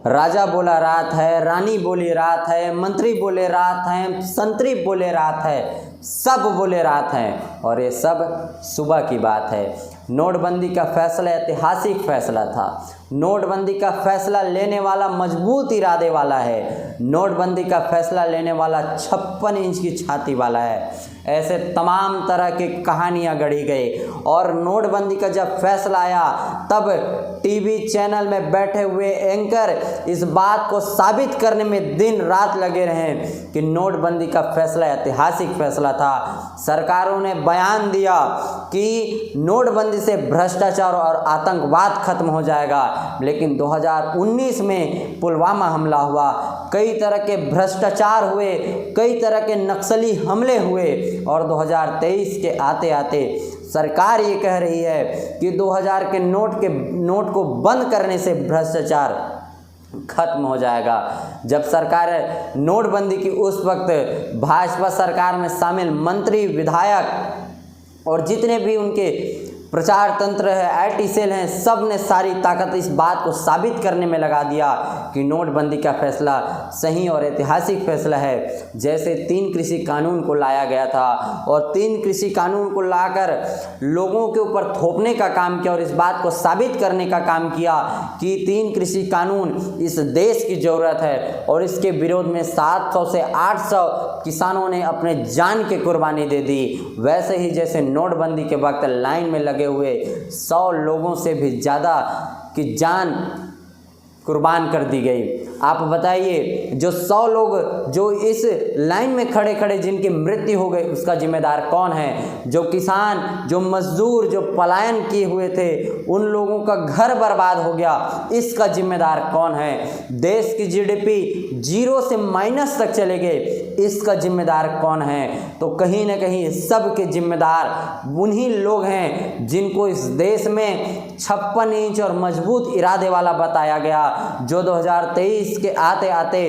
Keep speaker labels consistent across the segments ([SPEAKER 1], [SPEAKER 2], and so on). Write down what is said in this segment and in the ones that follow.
[SPEAKER 1] राजा बोला रात है, रानी बोली रात है, मंत्री बोले रात है, संतरी बोले रात है, सब बोले रात है। और ये सब सुबह की बात है। नोटबंदी का फैसला ऐतिहासिक फैसला था। नोटबंदी का फैसला लेने वाला मजबूत इरादे वाला है। नोटबंदी का फैसला लेने वाला 56 इंच की छाती वाला है। ऐसे तमाम तरह की कहानियां गढ़ी गई। और नोटबंदी का जब फैसला आया तब टीवी चैनल में बैठे हुए एंकर इस बात को साबित करने में दिन रात लगे रहे कि नोटबंदी का फैसला ऐतिहासिक फैसला था। सरकारों ने बयान दिया कि नोटबंदी से भ्रष्टाचार और आतंकवाद खत्म हो जाएगा, लेकिन 2019 में पुलवामा हमला हुआ, कई तरह के भ्रष्टाचार हुए, कई तरह के नक्सली हमले हुए और 2023 के आते आते सरकार ये कह रही है कि 2000 के नोट को बंद करने से भ्रष्टाचार खत्म हो जाएगा। जब सरकार नोटबंदी की उस वक्त भाजपा सरकार में शामिल मंत्री, विधायक और जितने भी उनके प्रचार तंत्र है, आईटी सेल हैं, सब ने सारी ताकत इस बात को साबित करने में लगा दिया कि नोटबंदी का फैसला सही और ऐतिहासिक फैसला है। जैसे 3 कृषि कानून को लाया गया था और 3 कृषि कानून को लाकर लोगों के ऊपर थोपने का काम किया और इस बात को साबित करने का काम किया कि 3 कृषि कानून इस देश की ज़रूरत है। और इसके विरोध में 700 से 800 किसानों ने अपने जान की कुर्बानी दे दी। वैसे ही जैसे नोटबंदी के वक्त लाइन में लगे हुए 100 लोगों से भी ज़्यादा की जान कुर्बान कर दी गई। आप बताइए, जो 100 लोग जो इस लाइन में खड़े खड़े जिनकी मृत्यु हो गई, उसका जिम्मेदार कौन है? जो किसान, जो मजदूर, जो पलायन किए हुए थे, उन लोगों का घर बर्बाद हो गया, इसका जिम्मेदार कौन है? देश की जीडीपी 0 से माइनस तक चले गए, इसका जिम्मेदार कौन है? तो कहीं ना कहीं सब के जिम्मेदार उन्हीं लोग हैं जिनको इस देश में 56 इंच और मजबूत इरादे वाला बताया गया। जो 2023 के आते आते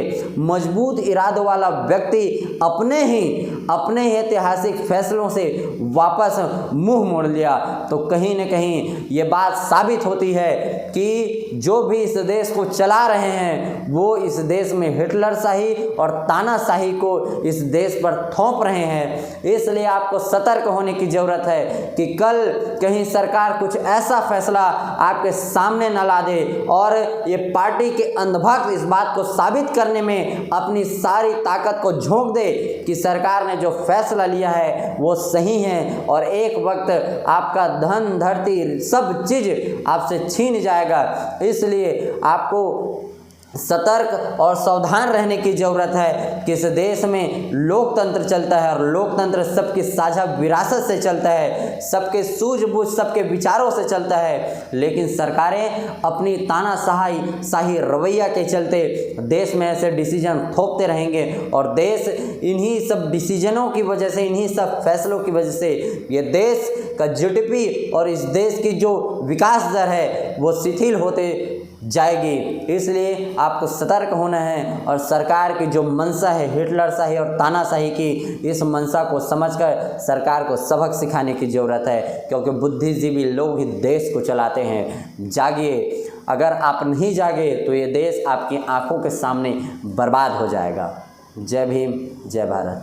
[SPEAKER 1] मजबूत इरादों वाला व्यक्ति अपने ही ऐतिहासिक फैसलों से वापस मुंह मोड़ लिया। तो कहीं न कहीं ये बात साबित होती है कि जो भी इस देश को चला रहे हैं वो इस देश में हिटलरशाही और तानाशाही को इस देश पर थोप रहे हैं। इसलिए आपको सतर्क होने की ज़रूरत है कि कल कहीं सरकार कुछ ऐसा फैसला आपके सामने न ला दे और ये पार्टी के अंधभक्त इस बात को साबित करने में अपनी सारी ताकत को झोंक दे कि सरकार ने जो फैसला लिया है वो सही है और एक वक्त आपका धन, धरती, सब चीज़ आपसे छीन जाएगा। इसलिए आपको सतर्क और सावधान रहने की ज़रूरत है कि इस देश में लोकतंत्र चलता है और लोकतंत्र सबकी साझा विरासत से चलता है, सबके सूझबूझ, सबके विचारों से चलता है। लेकिन सरकारें अपनी तानाशाही रवैया के चलते देश में ऐसे डिसीजन थोपते रहेंगे और देश इन्हीं सब डिसीजनों की वजह से, इन्हीं सब फैसलों की वजह से ये देश का जीडीपी और इस देश की जो विकास दर है वो शिथिल होते जाएगी। इसलिए आपको सतर्क होना है और सरकार की जो मंशा है हिटलरशाही और तानाशाही की, इस मंशा को समझकर सरकार को सबक सिखाने की ज़रूरत है, क्योंकि बुद्धिजीवी लोग ही देश को चलाते हैं। जागिए, अगर आप नहीं जागे तो ये देश आपकी आंखों के सामने बर्बाद हो जाएगा। जय भीम, जय भारत।